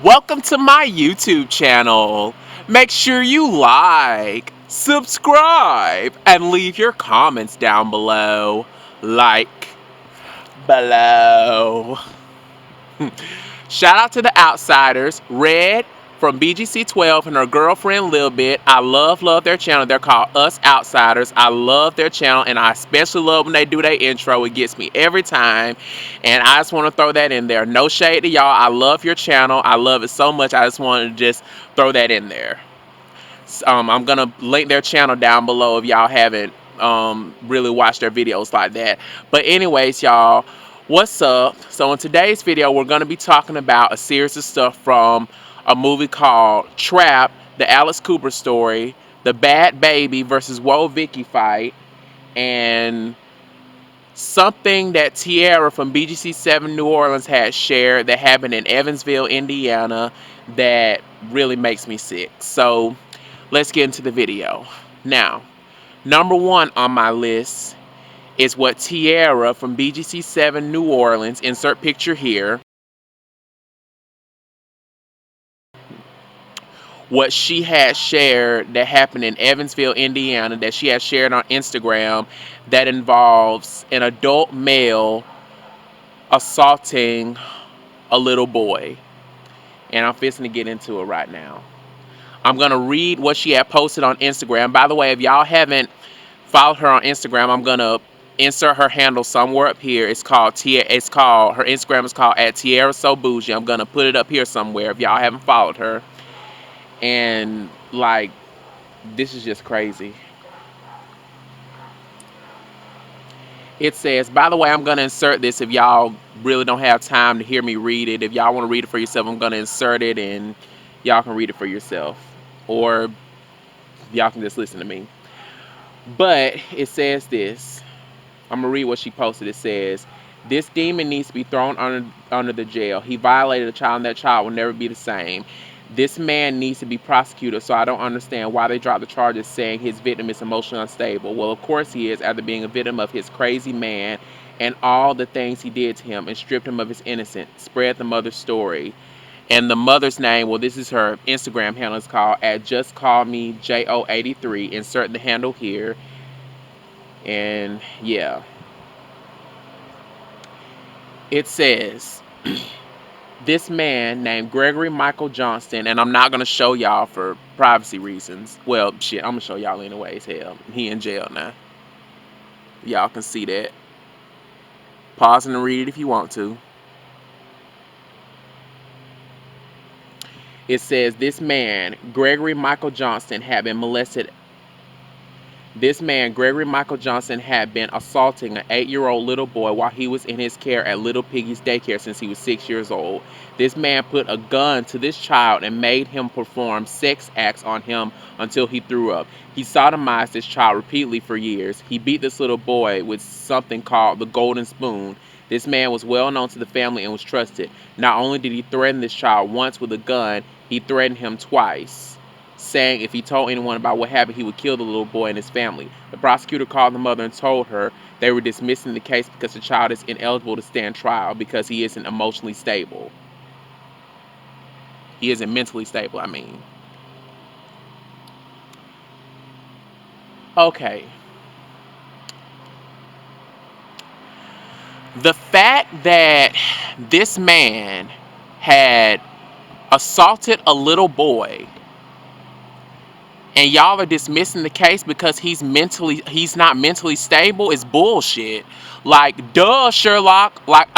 Welcome to my YouTube channel. Make sure you like, subscribe, and leave your comments down below. Like below. Shout out to the outsiders, Red from BGC12 and her girlfriend Lil Bit. I love their channel. They're called Us Outsiders. I love their channel, and I especially love when they do their intro. It gets me every time, and I just want to throw that in there. No shade to y'all. I love your channel. I love it so much. I just wanted to just throw that in there. I'm gonna link their channel down below if y'all haven't really watched their videos like that. But anyways, y'all, what's up? So in today's video, we're gonna be talking about a series of stuff from a movie called Trap, the Alice Cooper story, the Bad Baby versus Woah Vicky fight, and something that Tiara from BGC7 New Orleans had shared that happened in Evansville, Indiana, that really makes me sick. So let's get into the video. Now, number one on my list is what Tiara from BGC7 New Orleans, insert picture here, what she had shared that happened in Evansville, Indiana, that she has shared on Instagram that involves an adult male assaulting a little boy. And I'm fixing to get into it right now. I'm going to read what she had posted on Instagram. By the way, if y'all haven't followed her on Instagram, I'm going to insert her handle somewhere up here. It's called her Instagram is called at Tiara So Bougie. I'm going to put it up here somewhere if y'all haven't followed her. And like, this is just crazy. It says, by the way, I'm going to insert this if y'all really don't have time to hear me read it. If y'all want to read it for yourself, I'm going to insert it and y'all can read it for yourself. Or y'all can just listen to me. But it says this. I'm going to read what she posted. It says, this demon needs to be thrown under the jail. He violated a child, and that child will never be the same. This man needs to be prosecuted, so I don't understand why they dropped the charges saying his victim is emotionally unstable. Well, of course he is, after being a victim of his crazy man and all the things he did to him and stripped him of his innocence. Spread the mother's story. And the mother's name, well, this is her Instagram handle. It's called at Just Call Me JO83. Insert the handle here. And yeah. It says, this man named Gregory Michael Johnston, and I'm not going to show y'all for privacy reasons. Well, shit, I'm going to show y'all anyways. Hell, he in jail now. Y'all can see that. Pause and read it if you want to. It says, this man, Gregory Michael Johnston, had been molested. This man, Gregory Michael Johnson, had been assaulting an 8-year-old little boy while he was in his care at Little Piggy's daycare since he was 6 years old. This man put a gun to this child and made him perform sex acts on him until he threw up. He sodomized this child repeatedly for years. He beat this little boy with something called the golden spoon. This man was well known to the family and was trusted. Not only did he threaten this child once with a gun, he threatened him twice, saying if he told anyone about what happened, he would kill the little boy and his family. The prosecutor called the mother and told her they were dismissing the case because the child is ineligible to stand trial because he isn't emotionally stable. He isn't mentally stable, I mean. Okay. The fact that this man had assaulted a little boy and y'all are dismissing the case because he's not mentally stable is bullshit. Like, duh, Sherlock. Like,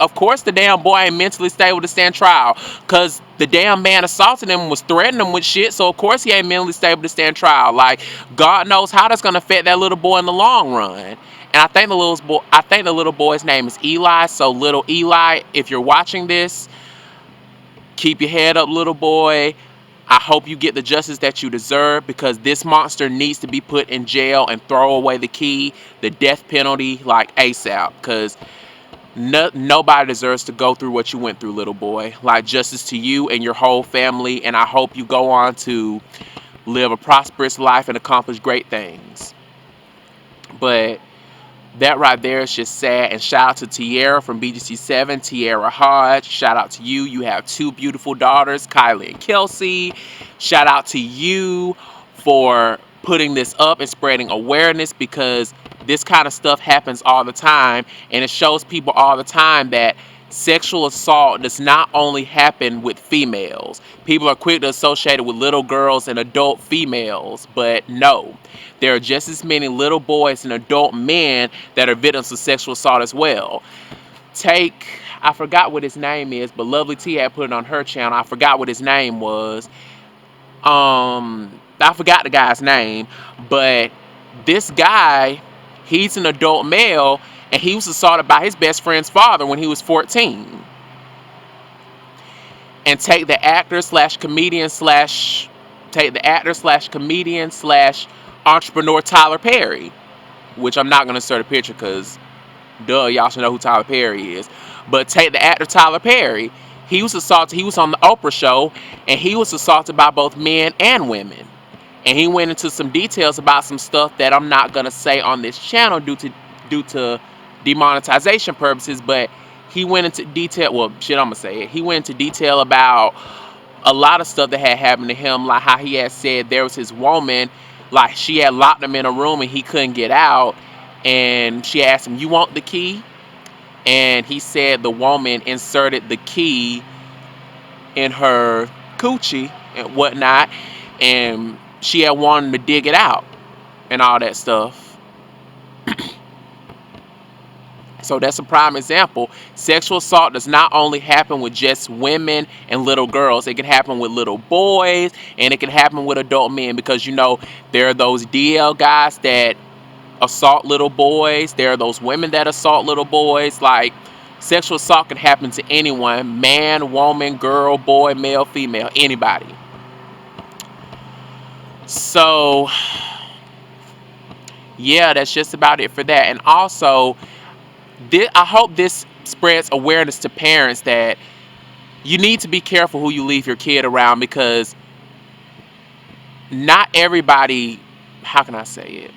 of course the damn boy ain't mentally stable to stand trial. Cause the damn man assaulted him, was threatening him with shit, so of course he ain't mentally stable to stand trial. Like, God knows how that's gonna affect that little boy in the long run. And I think the little boy's name is Eli. So little Eli, if you're watching this, keep your head up, little boy. I hope you get the justice that you deserve because this monster needs to be put in jail and throw away the key, the death penalty, like ASAP. Because nobody deserves to go through what you went through, little boy. Like, justice to you and your whole family. And I hope you go on to live a prosperous life and accomplish great things. But That right there is just sad. And shout out to Tierra from BGC7, Tierra Hodge. Shout out to you. You have two beautiful daughters, Kylie and Kelsey. Shout out to you for putting this up and spreading awareness, because this kind of stuff happens all the time, and it shows people all the time that sexual assault does not only happen with females. People are quick to associate it with little girls and adult females, but no. There are just as many little boys and adult men that are victims of sexual assault as well. Take, I forgot what his name is, but Lovely T had put it on her channel. I forgot what his name was. I forgot the guy's name, but this guy, he's an adult male, and he was assaulted by his best friend's father when he was 14. And take the actor slash comedian slash entrepreneur Tyler Perry, which I'm not going to insert a picture because, duh, y'all should know who Tyler Perry is. But take the actor Tyler Perry. He was assaulted. He was on the Oprah show, and he was assaulted by both men and women. And he went into some details about some stuff that I'm not going to say on this channel due to demonetization purposes, but he went into detail. Well, shit, I'm going to say it. He went into detail about a lot of stuff that had happened to him, like how he had said there was his woman, like she had locked him in a room and he couldn't get out, and she asked him, "You want the key?" And he said the woman inserted the key in her coochie and whatnot, and she had wanted to dig it out and all that stuff. So that's a prime example. Sexual assault does not only happen with just women and little girls. It can happen with little boys, and it can happen with adult men, because, you know, there are those DL guys that assault little boys. There are those women that assault little boys. Like, sexual assault can happen to anyone: man, woman, girl, boy, male, female, anybody. So yeah, that's just about it for that. And also, I hope this spreads awareness to parents that you need to be careful who you leave your kid around, because not everybody, how can I say it?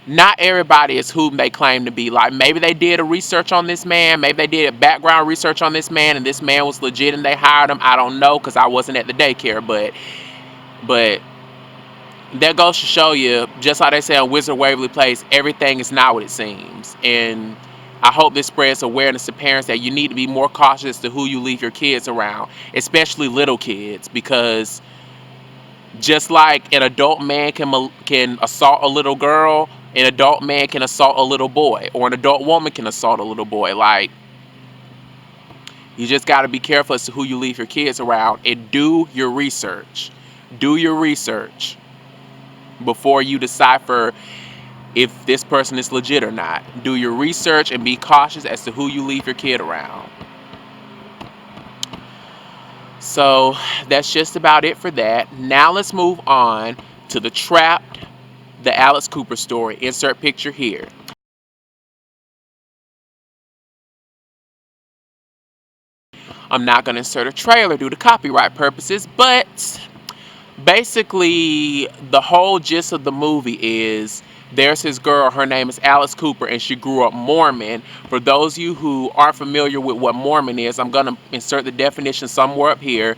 Not everybody is who they claim to be. Like, maybe they did a research on this man, maybe they did a background research on this man, and this man was legit and they hired him. I don't know, because I wasn't at the daycare, but that goes to show you, just like they say on Wizard Waverly Place, everything is not what it seems. And I hope this spreads awareness to parents that you need to be more cautious to who you leave your kids around, especially little kids, because just like an adult man can assault a little girl, an adult man can assault a little boy, or an adult woman can assault a little boy. Like, you just got to be careful as to who you leave your kids around, and do your research. Do your research before you decipher if this person is legit or not. Do your research and be cautious as to who you leave your kid around. So that's just about it for that. Now let's move on to the Trapped, the Alice Cooper story. Insert picture here. I'm not going to insert a trailer due to copyright purposes, but basically the whole gist of the movie is there's his girl, her name is Alice Cooper, and she grew up Mormon. For those of you who aren't familiar with what Mormon is, I'm going to insert the definition somewhere up here.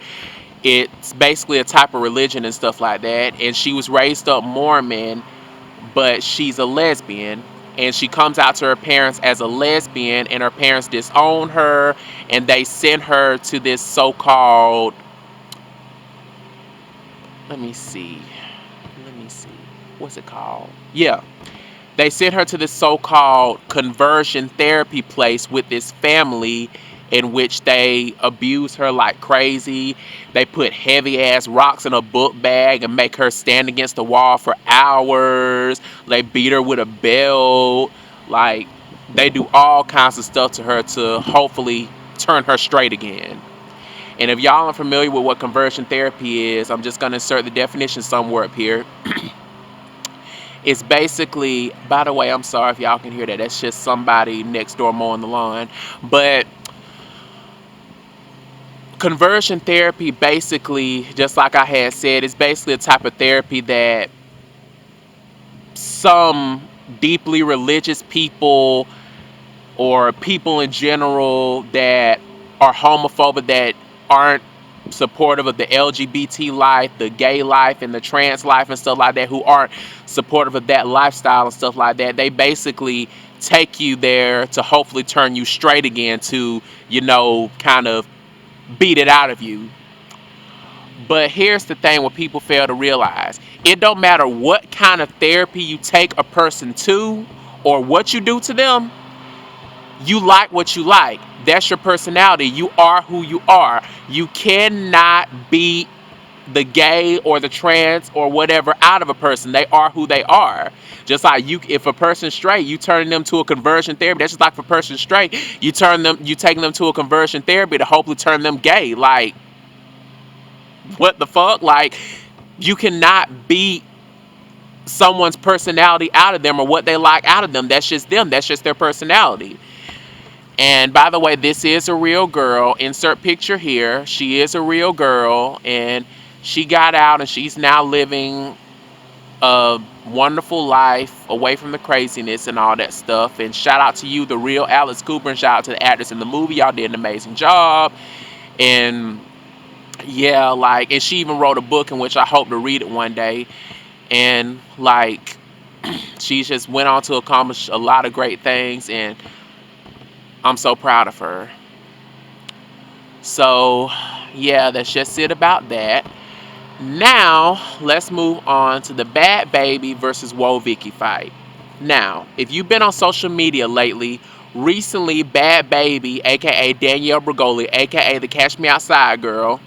It's basically a type of religion and stuff like that, and she was raised up Mormon, but she's a lesbian, and she comes out to her parents as a lesbian, and her parents disown her, and they send her to this so-called, let me see, what's it called? Yeah, they sent her to this so-called conversion therapy place with this family, in which they abuse her like crazy. They put heavy ass rocks in a book bag and make her stand against the wall for hours. They beat her with a belt. Like, they do all kinds of stuff to her to hopefully turn her straight again. And if y'all are familiar with what conversion therapy is, I'm just going to insert the definition somewhere up here. It's basically, by the way, I'm sorry if y'all can hear that. That's just somebody next door mowing the lawn. But conversion therapy, basically, just like I had said, is basically a type of therapy that some deeply religious people or people in general that are homophobic, that aren't supportive of the LGBT life, the gay life, and the trans life and stuff like that, who aren't supportive of that lifestyle and stuff like that, they basically take you there to hopefully turn you straight again, to, kind of beat it out of you. But here's the thing, what people fail to realize: it don't matter what kind of therapy you take a person to or what you do to them. You like what you like. That's your personality. You are who you are. You cannot beat the gay or the trans or whatever out of a person. They are who they are. Just like if a person's straight, you turn them to a conversion therapy. That's just like if a person's straight, you taking them to a conversion therapy to hopefully turn them gay. Like, what the fuck? Like, you cannot beat someone's personality out of them or what they like out of them. That's just them. That's just their personality. And by the way, this is a real girl. Insert picture here. She is a real girl, and she got out and she's now living a wonderful life away from the craziness and all that stuff. And shout out to you, the real Alice Cooper, and shout out to the actors in the movie. Y'all did an amazing job. And yeah, like, and she even wrote a book in which I hope to read it one day. And like, she just went on to accomplish a lot of great things, and I'm so proud of her. So, yeah, that's just it about that. Now, let's move on to the Bad Baby versus Woah Vicky fight. Now, if you've been on social media lately, recently Bad Baby, aka Danielle Bregoli, aka the Catch Me Outside girl,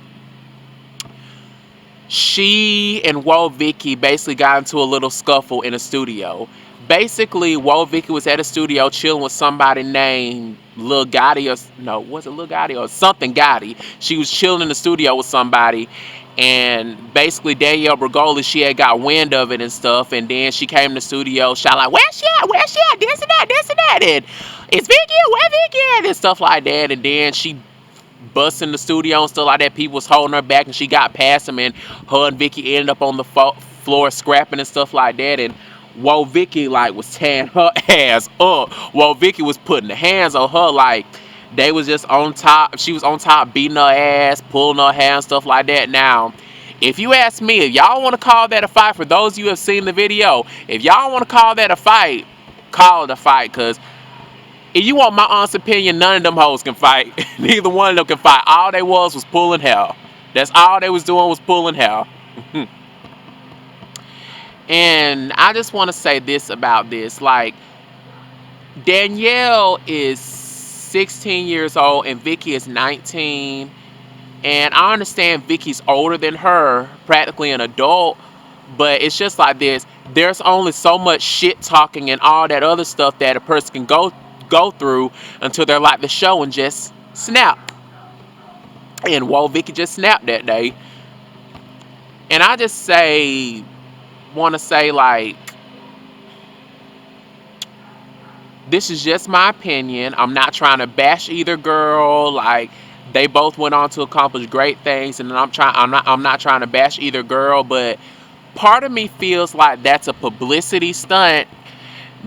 she and Woah Vicky basically got into a little scuffle in a studio. Basically, Woah Vicky was at a studio chilling with somebody named Lil Gotti, or no, was it Lil Gotti or something Gotti? She was chilling in the studio with somebody, and basically Danielle Bregoli, she had got wind of it and stuff, and then she came to the studio, shot like, "Where's she at? Where's she at? This and that, this and that, and it's Vicky, where Vicky at?" and stuff like that, and then she bust in the studio and stuff like that. People was holding her back, and she got past them, and her and Vicky ended up on the floor scrapping and stuff like that. And Woah Vicky like was tearing her ass up. Woah Vicky was putting the hands on her like they was just on top. She was on top, beating her ass, pulling her hair and stuff like that. Now, if you ask me, if y'all want to call that a fight, for those of you who have seen the video, if y'all want to call that a fight, call it a fight, because if you want my honest opinion, none of them hoes can fight. Neither one of them can fight. All they was pulling hell. That's all they was doing, was pulling hell. And I just want to say this about this. Like, Danielle is 16 years old and Vicky is 19. And I understand Vicky's older than her, practically an adult. But it's just like this. There's only so much shit talking and all that other stuff that a person can go through until they're like the show and just snap. And Woah Vicky just snapped that day. And I just want to say, like, this is just my opinion. I'm not trying to bash either girl. Like, they both went on to accomplish great things, and I'm not trying to bash either girl, but part of me feels like that's a publicity stunt,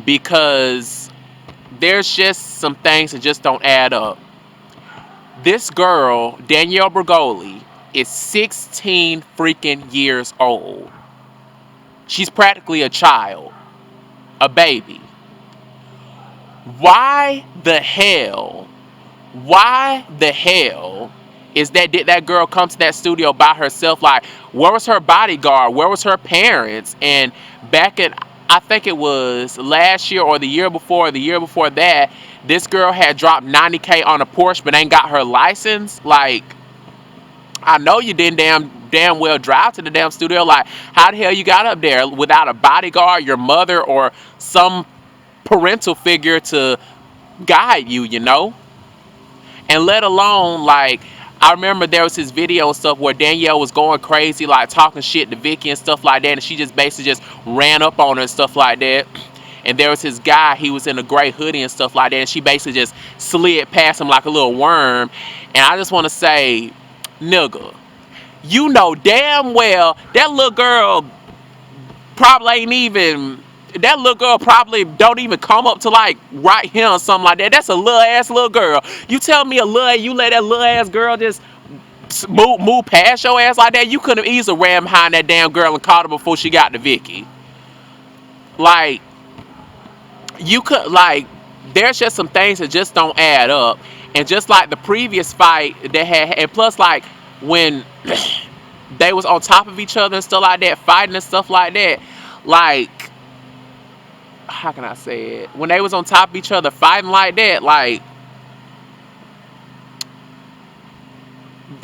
because there's just some things that just don't add up. This girl, Danielle Bregoli, is 16 freaking years old. She's practically a child, a baby. Why the hell did that girl come to that studio by herself? Like, where was her bodyguard? Where was her parents? And back in, I think it was last year or the year before that, this girl had dropped 90K on a Porsche but ain't got her license. Like, I know you didn't damn well drive to the damn studio. Like, how the hell you got up there without a bodyguard, your mother, or some parental figure to guide you, And let alone, like, I remember there was this video and stuff where Danielle was going crazy, like talking shit to Vicky and stuff like that, and she just basically just ran up on her and stuff like that. And there was this guy, he was in a gray hoodie and stuff like that, and she basically just slid past him like a little worm. And I just want to say, nigga, you know damn well that little girl probably ain't even that little girl probably don't even come up to like right here or something like that. That's a little ass little girl. You tell me you let that little ass girl just move past your ass like that? You could have easily ran behind that damn girl and caught her before she got to Vicky. Like, you could, like, there's just some things that just don't add up. And just like the previous fight that had, and plus like when they was on top of each other and stuff like that, fighting and stuff like that, like, how can I say it? When they was on top of each other fighting like that, like,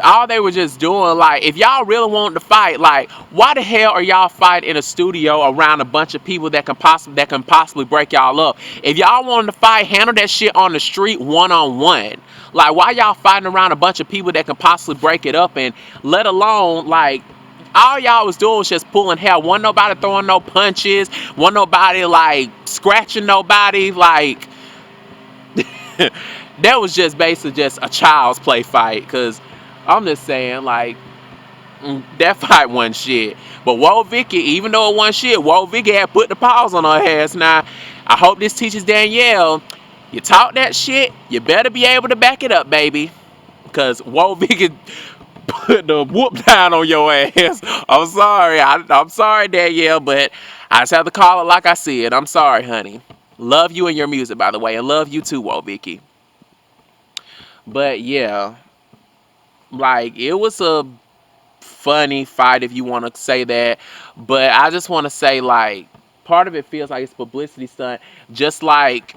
all they were just doing, like, if y'all really wanted to fight, like, why the hell are y'all fighting in a studio around a bunch of people that can possibly break y'all up? If y'all wanted to fight, handle that shit on the street one-on-one. Like, why y'all fighting around a bunch of people that can possibly break it up? And let alone, like, all y'all was doing was just pulling hair. Wasn't nobody throwing no punches. Wasn't nobody like scratching nobody. Like, that was just basically just a child's play fight. Cause I'm just saying, like, that fight wasn't shit. But Whoa Vicky, even though it wasn't shit, Whoa Vicky had put the paws on her ass. Now, I hope this teaches Danielle, you talk that shit, you better be able to back it up, baby. Cause Whoa Vicky put the whoop down on your ass. I'm sorry. I'm sorry, Danielle, but I just have to call it like I see it. I'm sorry, honey. Love you and your music, by the way, and love you too, Whoa Vicky. But yeah, like, it was a funny fight if you want to say that, but I just want to say, like, part of it feels like it's publicity stunt, just like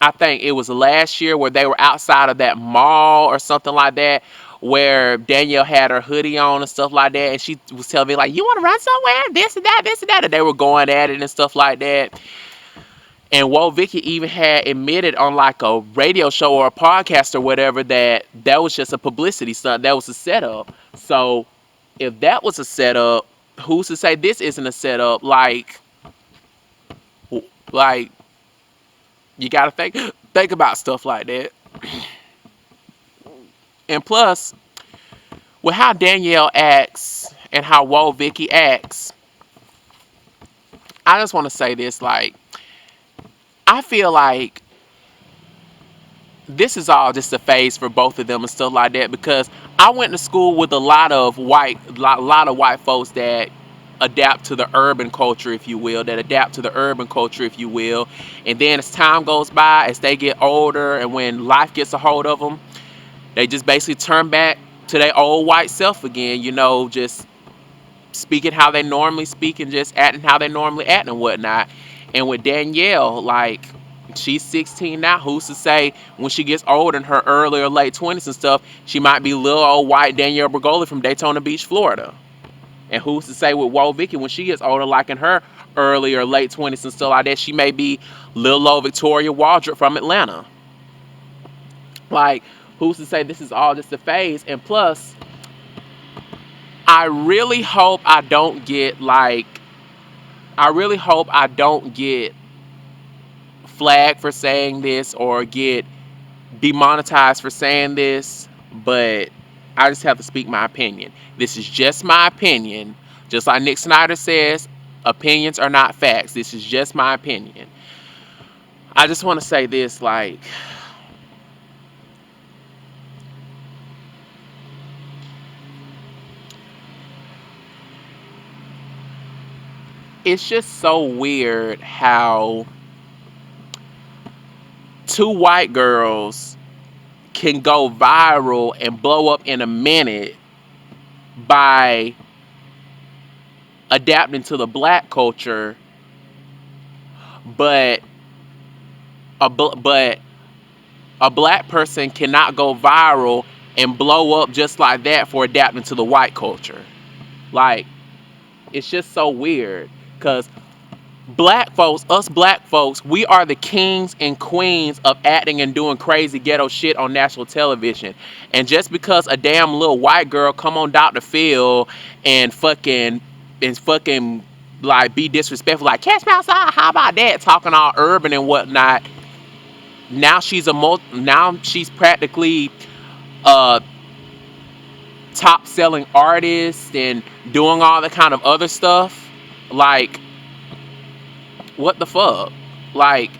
I think it was last year where they were outside of that mall or something like that, where Danielle had her hoodie on and stuff like that, and she was telling me like, "You want to run somewhere? This and that," and they were going at it and stuff like that. And Whoa Vicky even had admitted on like a radio show or a podcast or whatever that that was just a publicity stunt. That was a setup. So if that was a setup, who's to say this isn't a setup? Like, you gotta think about stuff like that. And plus, with how Danielle acts and how Whoa Vicky acts, I just want to say this. Like, I feel like this is all just a phase for both of them and stuff like that, because I went to school with a lot of white folks that adapt to the urban culture, if you will, and then as time goes by, as they get older and when life gets a hold of them, they just basically turn back to their old white self again, just speaking how they normally speak and just acting how they normally act and whatnot. And with Danielle, like, she's 16 now. Who's to say when she gets older in her early or late 20s and stuff, she might be little old white Danielle Bergoli from Daytona Beach, Florida. And who's to say with Whoa Vicky when she gets older, like in her early or late 20s and stuff like that, she may be little old Victoria Waldrop from Atlanta. Like, who's to say this is all just a phase? And plus, I really hope I don't get like, I really hope I don't get flagged for saying this or get demonetized for saying this, but I just have to speak my opinion. This is just my opinion. Just like Nick Snyder says, opinions are not facts. This is just my opinion. I just want to say this, like, it's just so weird how two white girls can go viral and blow up in a minute by adapting to the black culture, but but a black person cannot go viral and blow up just like that for adapting to the white culture. Like, it's just so weird, because us black folks, we are the kings and queens of acting and doing crazy ghetto shit on national television. And just because a damn little white girl come on Dr. Phil and fucking like be disrespectful, like, catch me outside, how about that, talking all urban and whatnot. Now she's practically a top selling artist and doing all the kind of other stuff. Like, What the fuck? Like,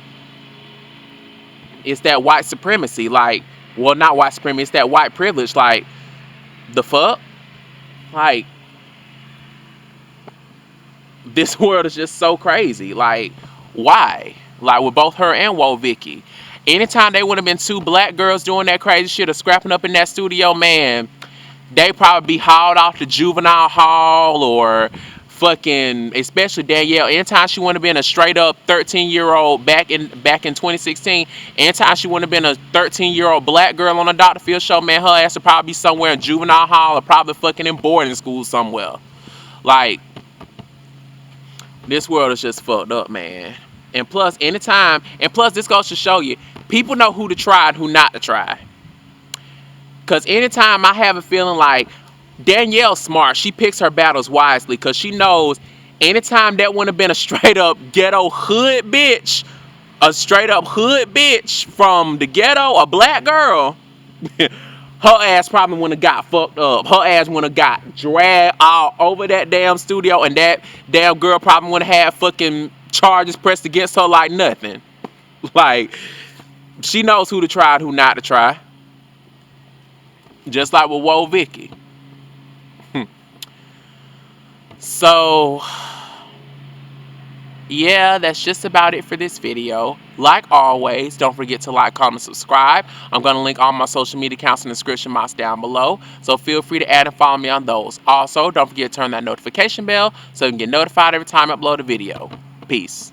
it's that white supremacy. Like, well, not white supremacy, it's that white privilege. Like, the fuck? Like, this world is just so crazy. Like, why? Like, with both her and Woah Vicky. Anytime they would have been two black girls doing that crazy shit or scrapping up in that studio, man, they probably be hauled off to juvenile hall or fucking, especially Danielle. Anytime she would have been a straight up 13-year-old back in 2016, anytime she would have been a 13-year-old black girl on a Dr. Phil show, man, her ass would probably be somewhere in juvenile hall or probably fucking in boarding school somewhere. Like, this world is just fucked up, man. And plus, this goes to show you, people know who to try and who not to try. Because anytime I have a feeling like Danielle's smart, she picks her battles wisely because she knows anytime that would have been a straight up ghetto hood bitch, a straight up hood bitch from the ghetto, a black girl, her ass probably wouldn't have got fucked up. Her ass wouldn't have got dragged all over that damn studio, and that damn girl probably wouldn't have had fucking charges pressed against her like nothing. Like, she knows who to try and who not to try. Just like with Woah Vicky. So, yeah, that's just about it for this video. Like always, don't forget to like, comment, subscribe. I'm going to link all my social media accounts in the description box down below. So feel free to add and follow me on those. Also, don't forget to turn that notification bell so you can get notified every time I upload a video. Peace.